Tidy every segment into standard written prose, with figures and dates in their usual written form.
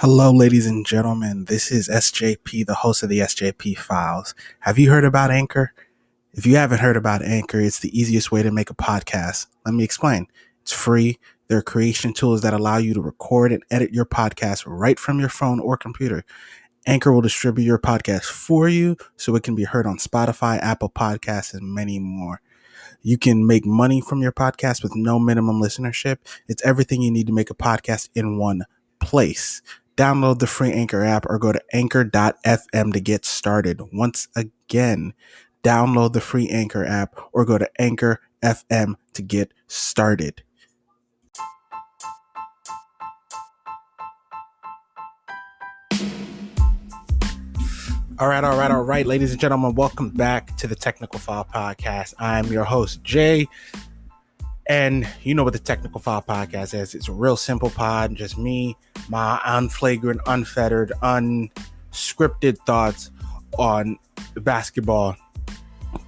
Hello, ladies and gentlemen. This is SJP, the host of the SJP Files. Have you heard about Anchor? If you haven't heard about Anchor, it's the easiest way to make a podcast. Let me explain. It's free. There are creation tools that allow you to record and edit your podcast right from your phone or computer. Anchor will distribute your podcast for you so it can be heard on Spotify, Apple Podcasts, and many more. You can make money from your podcast with no minimum listenership. It's everything you need to make a podcast in one place. Download the free Anchor app or go to anchor.fm to get started. Once again, download the free Anchor app or go to anchor.fm to get started. All right, ladies and gentlemen, welcome back to the Technical File Podcast. I'm your host, Jay. And you know what the Technical File Podcast is. It's a real simple pod, just me, my unflagrant, unfettered, unscripted thoughts on basketball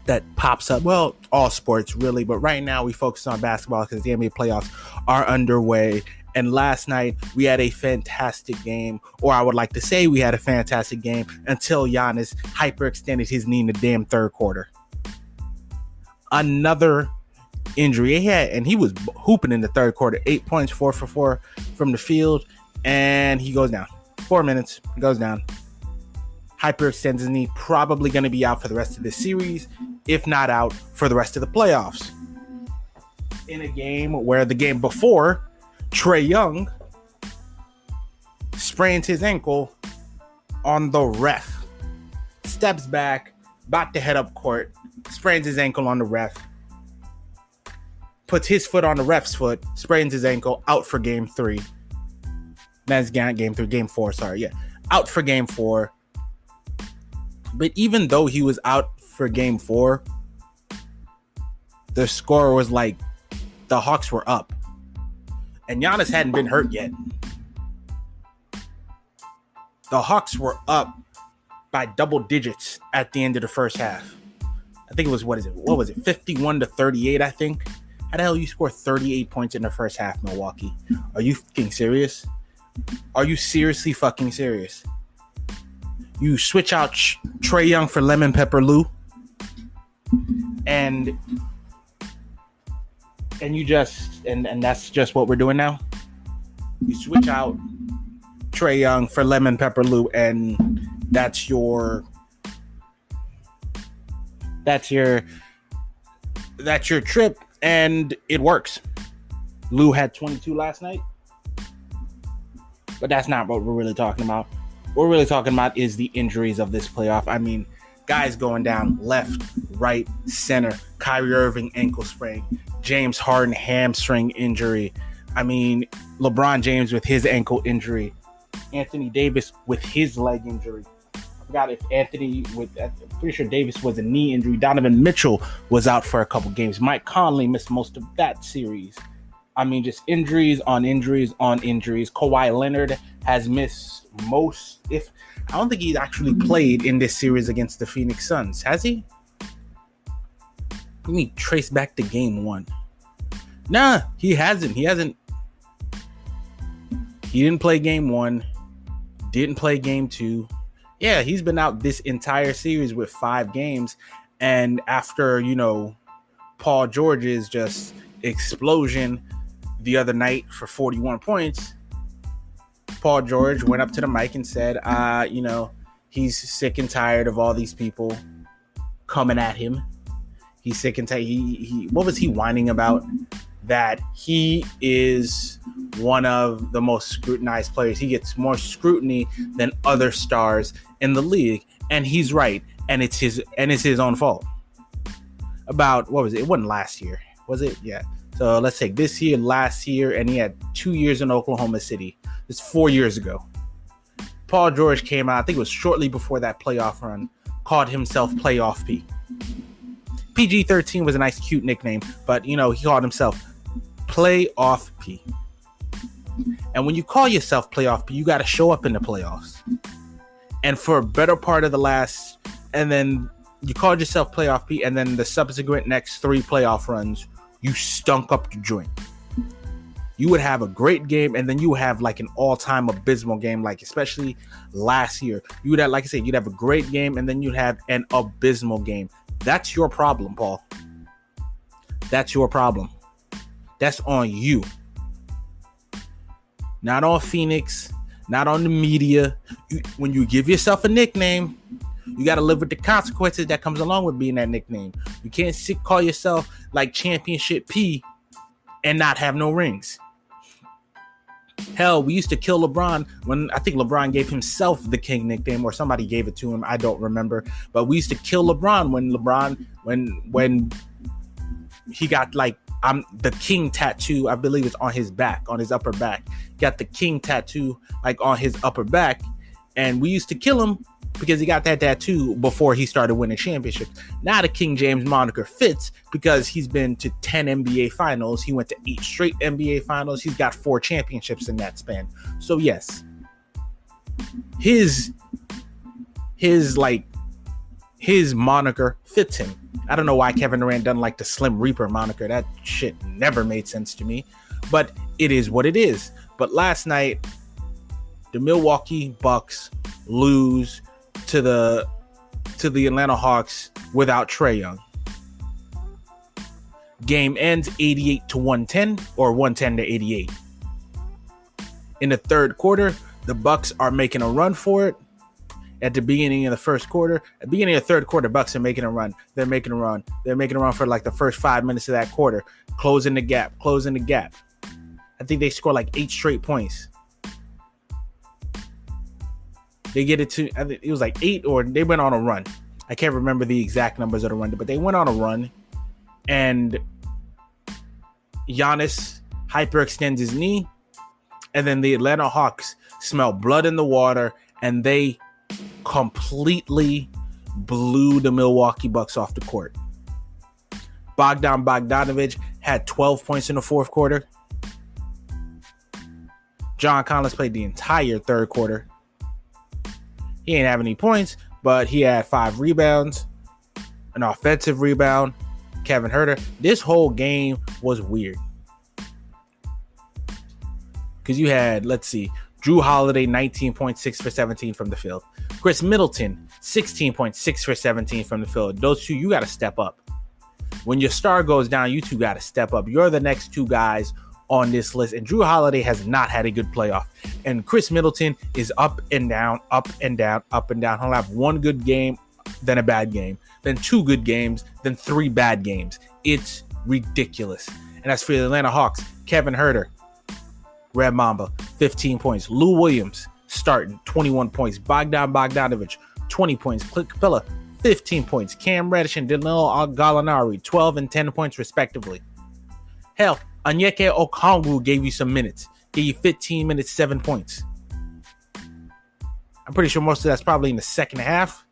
that pops up. Well, all sports really, but right now we focus on basketball because the NBA playoffs are underway. And last night we had a fantastic game, or I would like to say we had a fantastic game until Giannis hyperextended his knee in the damn third quarter. Another injury he was hooping in the third quarter. 8 points, 4 for 4 from the field, and he goes down. 4 minutes, goes down. Hyperextends his knee, probably going to be out for the rest of the series, if not out for the rest of the playoffs. In a game where the game before, Trae Young sprains his ankle on the ref. Steps back, about to head up court, sprains his ankle on the ref. Puts his foot on the ref's foot, sprains his ankle, out for game 3. That's game 4, sorry. Yeah, out for game 4. But even though he was out for game 4, the score was like the Hawks were up. And Giannis hadn't been hurt yet. The Hawks were up by double digits at the end of the first half. I think it was, 51-38, I think. How the hell you score 38 points in the first half, Milwaukee? Are you fucking serious? Are you seriously fucking serious? You switch out Trae Young for Lemon Pepper Lou, and you just and that's just what we're doing now. You switch out Trae Young for Lemon Pepper Lou, and that's your trip. And it works. Lou had 22 last night. But that's not what we're really talking about. What we're really talking about is the injuries of this playoff. I mean, guys going down left, right, center. Kyrie Irving ankle sprain. James Harden hamstring injury. I mean, LeBron James with his ankle injury. Anthony Davis with his leg injury. I'm pretty sure Davis was a knee injury. Donovan Mitchell was out for a couple games. Mike Conley missed most of that series. I mean, just injuries on injuries on injuries. Kawhi Leonard has missed I don't think he's actually played in this series against the Phoenix Suns. Has he? Let me trace back to game 1. Nah, he hasn't. He didn't play game 1. Didn't play game 2. Yeah, he's been out this entire series with 5 games. And after, Paul George's just explosion the other night for 41 points, Paul George went up to the mic and said, he's sick and tired of all these people coming at him. He's sick and tired. What was he whining about? That he is one of the most scrutinized players. He gets more scrutiny than other stars in the league, and he's right. And it's his own fault. About what was it? It wasn't last year, was it? Yeah. So let's take this year, last year, and he had 2 years in Oklahoma City. It's 4 years ago. Paul George came out, I think it was shortly before that playoff run, called himself Playoff P. PG-13 was a nice, cute nickname, but he called himself Playoff P. And when you call yourself Playoff P, you got to show up in the playoffs. And for a better part of and then you called yourself Playoff P, and then the subsequent next 3 playoff runs, you stunk up the joint. You would have a great game, and then you would have like an all-time abysmal game, like especially last year. You would have, like I said, you'd have a great game, and then you'd have an abysmal game. That's your problem, Paul. That's your problem. That's on you. Not on Phoenix, not on the media. When you give yourself a nickname, you got to live with the consequences that comes along with being that nickname. You can't call yourself like Championship P and not have no rings. Hell, we used to kill LeBron when I think LeBron gave himself the King nickname, or somebody gave it to him. I don't remember, but we used to kill LeBron when he got like the King tattoo. I believe it's on his back, on his upper back. He got the King tattoo like on his upper back, and we used to kill him because he got that tattoo before he started winning championships. Now the King James moniker fits because he's been to 10 NBA finals. He went to 8 straight NBA finals. He's got 4 championships in that span. So yes, his moniker fits him. I don't know why Kevin Durant doesn't like the Slim Reaper moniker. That shit never made sense to me, but it is what it is. But last night, the Milwaukee Bucks lose to the Atlanta Hawks without Trae Young. Game ends 88-110 or 110-88. In the third quarter, the Bucks are making a run for it. At the beginning of the first quarter, at the beginning of the third quarter, Bucks are making a run. They're making a run for like the first 5 minutes of that quarter, closing the gap. I think they score like 8 straight points. They get it to, I think it was like 8, or they went on a run. I can't remember the exact numbers of the run, but they went on a run, and Giannis hyperextends his knee, and then the Atlanta Hawks smell blood in the water, and they completely blew the Milwaukee Bucks off the court. Bogdanovich had 12 points in the fourth quarter. John Collins played the entire third quarter. He didn't have any points, but he had 5 rebounds, an offensive rebound. Kevin Huerter. This whole game was weird because you had, let's see, Drew Holiday 19.6 for 17 from the field. Chris Middleton 16.6 for 17 from the field. Those two, you got to step up. When your star goes down, you two got to step up. You're the next 2 guys on this list, and Drew Holiday has not had a good playoff, and Chris Middleton is up and down. He'll have 1 good game, then a bad game, then 2 good games, then 3 bad games. It's ridiculous. And as for the Atlanta Hawks, Kevin Huerter, Red Mamba, 15 points. Lou Williams starting, 21 points. Bogdanovich, 20 points. Clint Capella, 15 points. Cam Reddish and Danilo Gallinari, 12 and 10 points respectively. Hell, Onyeka Okongwu gave you some minutes. Gave you 15 minutes, 7 points. I'm pretty sure most of that's probably in the second half,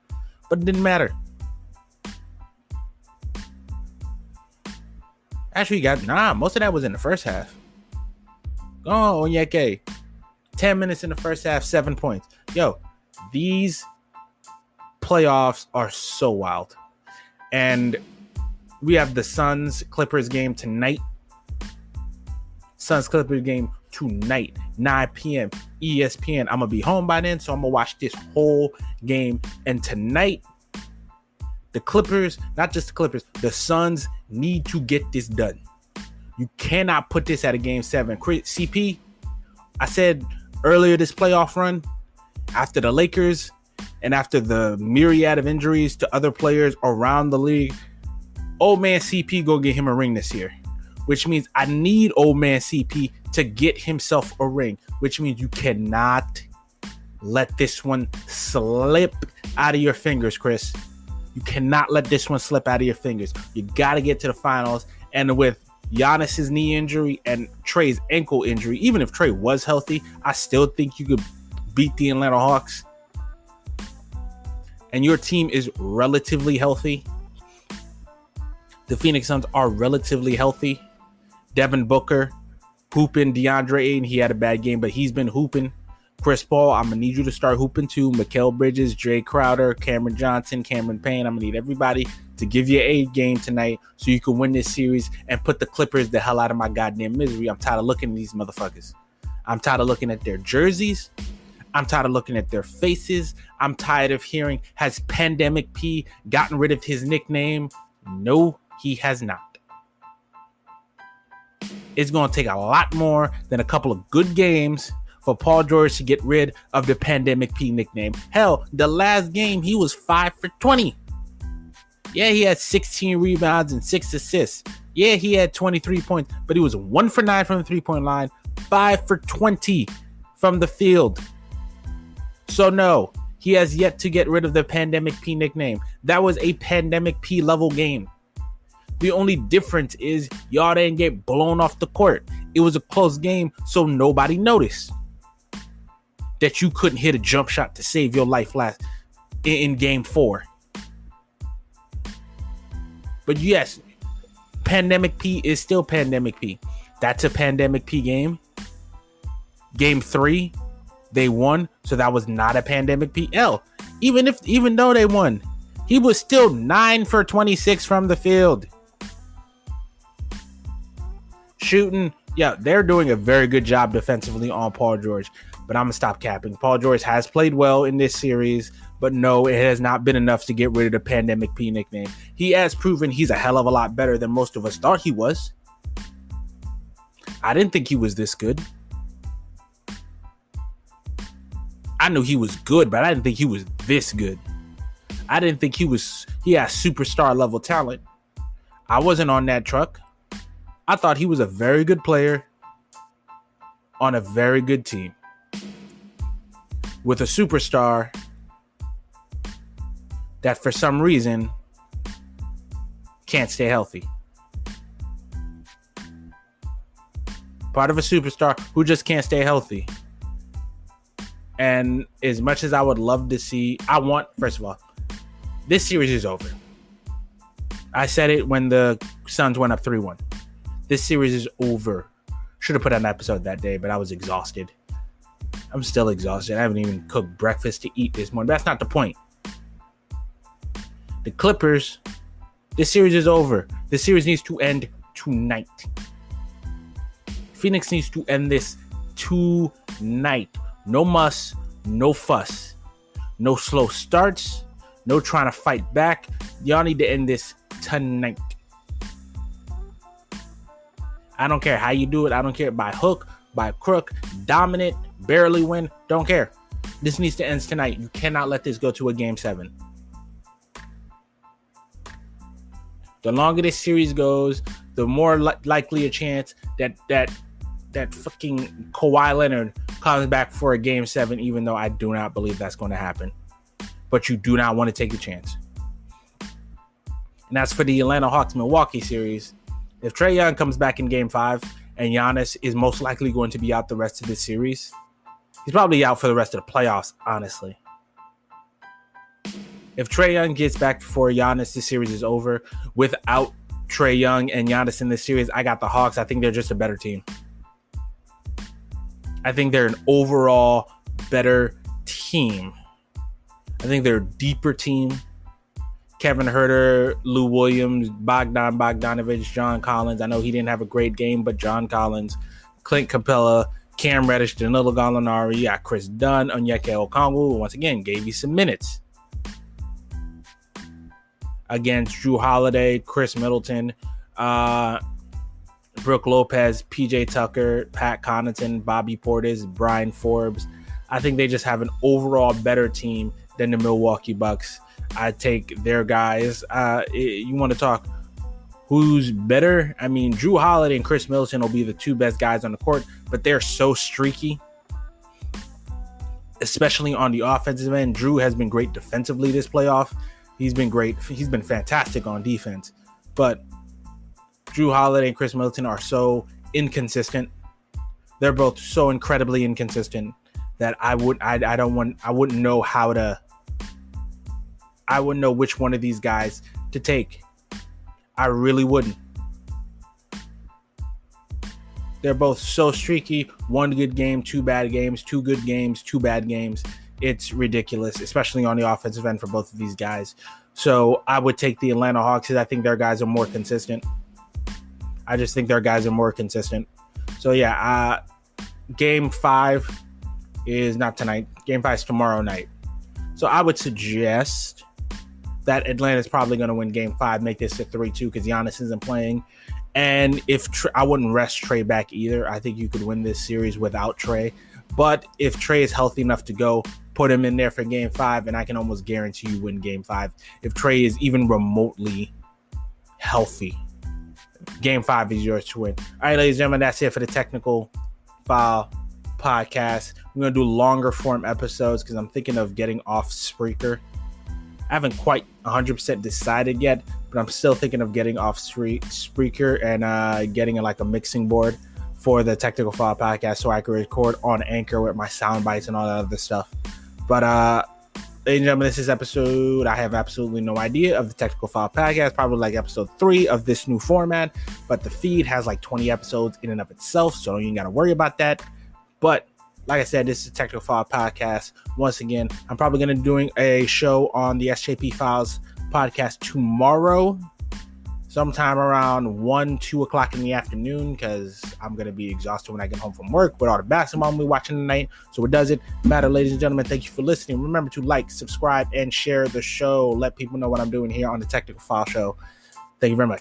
but it didn't matter. Actually, most of that was in the first half. Oh, Onyeka. 10 minutes in the first half, 7 points. Yo, these playoffs are so wild. And we have the Suns-Clippers game tonight. Suns-Clippers game tonight, 9 p.m. ESPN. I'm going to be home by then, so I'm going to watch this whole game. And tonight, the Clippers, not just the Clippers, the Suns need to get this done. You cannot put this at a game 7. CP, I said earlier this playoff run, after the Lakers and after the myriad of injuries to other players around the league, old man CP go get him a ring this year. Which means I need old man CP to get himself a ring. Which means you cannot let this one slip out of your fingers, Chris. You cannot let this one slip out of your fingers. You got to get to the finals. And with Giannis' knee injury and Trae's ankle injury, even if Trae was healthy, I still think you could beat the Atlanta Hawks. And your team is relatively healthy. The Phoenix Suns are relatively healthy. Devin Booker, hooping. DeAndre Ayton, he had a bad game, but he's been hooping. Chris Paul, I'm going to need you to start hooping too. Mikal Bridges, Jay Crowder, Cameron Johnson, Cameron Payne. I'm going to need everybody to give you a game tonight so you can win this series and put the Clippers the hell out of my goddamn misery. I'm tired of looking at these motherfuckers. I'm tired of looking at their jerseys. I'm tired of looking at their faces. I'm tired of hearing, has Pandemic P gotten rid of his nickname? No, he has not. It's going to take a lot more than a couple of good games for Paul George to get rid of the Pandemic P nickname. Hell, the last game, he was 5 for 20. Yeah, he had 16 rebounds and 6 assists. Yeah, he had 23 points, but he was 1 for 9 from the three-point line, 5 for 20 from the field. So no, he has yet to get rid of the Pandemic P nickname. That was a Pandemic P level game. The only difference is y'all didn't get blown off the court. It was a close game, so nobody noticed that you couldn't hit a jump shot to save your life last in game 4. But yes, Pandemic P is still Pandemic P. That's a Pandemic P game. Game 3, they won, so that was not a Pandemic PL. Even though they won, he was still 9 for 26 from the field. Shooting, yeah, they're doing a very good job defensively on Paul George, but I'm going to stop capping. Paul George has played well in this series, but no, it has not been enough to get rid of the Pandemic P nickname. He has proven he's a hell of a lot better than most of us thought he was. I didn't think he was this good. I knew he was good, but I didn't think he was this good. I didn't think he had superstar level talent. I wasn't on that truck. I thought he was a very good player on a very good team with a superstar that for some reason can't stay healthy. Part of a superstar who just can't stay healthy. And as much as I would love to see, first of all, this series is over. I said it when the Suns went up 3-1. This series is over. Should have put out an episode that day, but I was exhausted. I'm still exhausted. I haven't even cooked breakfast to eat this morning. That's not the point. The Clippers, this series is over. This series needs to end tonight. Phoenix needs to end this tonight. No muss, no fuss. No slow starts. No trying to fight back. Y'all need to end this tonight. I don't care how you do it. I don't care by hook, by crook, dominant, barely win. Don't care. This needs to end tonight. You cannot let this go to a game 7. The longer this series goes, the more likely a chance that fucking Kawhi Leonard comes back for a game 7, even though I do not believe that's going to happen. But you do not want to take the chance. And that's for the Atlanta Hawks Milwaukee series. If Trae Young comes back in game 5 and Giannis is most likely going to be out the rest of this series, he's probably out for the rest of the playoffs, honestly. If Trae Young gets back before Giannis, this series is over. Without Trae Young and Giannis in this series, I got the Hawks. I think they're just a better team. I think they're an overall better team. I think they're a deeper team. Kevin Huerter, Lou Williams, Bogdanovich, John Collins. I know he didn't have a great game, but John Collins, Clint Capella, Cam Reddish, Danilo Gallinari, you got Chris Dunn, Onyeka Okongwu, once again, gave you some minutes. Against Drew Holiday, Chris Middleton, Brook Lopez, PJ Tucker, Pat Connaughton, Bobby Portis, Brian Forbes. I think they just have an overall better team than the Milwaukee Bucks. I take their guys. You want to talk who's better? I mean, Drew Holiday and Chris Middleton will be the two best guys on the court, but they're so streaky, especially on the offensive end. Drew has been great defensively this playoff. He's been great. He's been fantastic on defense, but Drew Holiday and Chris Middleton are so inconsistent. They're both so incredibly inconsistent that I wouldn't know which one of these guys to take. I really wouldn't. They're both so streaky. One good game, two bad games, two good games, two bad games. It's ridiculous, especially on the offensive end for both of these guys. So I would take the Atlanta Hawks because I think their guys are more consistent. I just think their guys are more consistent. So yeah, Game 5 is not tonight. Game 5 is tomorrow night. So I would suggest that Atlanta's probably going to win Game 5, make this a 3-2 because Giannis isn't playing. And I wouldn't rest Trae back either. I think you could win this series without Trae. But if Trae is healthy enough to go, put him in there for Game 5, and I can almost guarantee you win Game 5. If Trae is even remotely healthy, Game 5 is yours to win. All right, ladies and gentlemen, that's it for the Technical Foul Podcast. I'm going to do longer form episodes because I'm thinking of getting off Spreaker. I haven't quite 100% decided yet, but I'm still thinking of getting off Spreaker and getting like a mixing board for the Technical Foul Podcast so I can record on Anchor with my sound bites and all that other stuff. But ladies and gentlemen, this is episode, I have absolutely no idea, of the Technical Foul Podcast, probably like episode 3 of this new format, but the feed has like 20 episodes in and of itself, so you ain't got to worry about that. But like I said, this is a Technical Foul Podcast. Once again, I'm probably going to be doing a show on the SJP Files podcast tomorrow, sometime around 1, 2 o'clock in the afternoon, because I'm going to be exhausted when I get home from work with all the basketball we're watching tonight. So it doesn't matter, ladies and gentlemen. Thank you for listening. Remember to like, subscribe, and share the show. Let people know what I'm doing here on the Technical Foul Show. Thank you very much.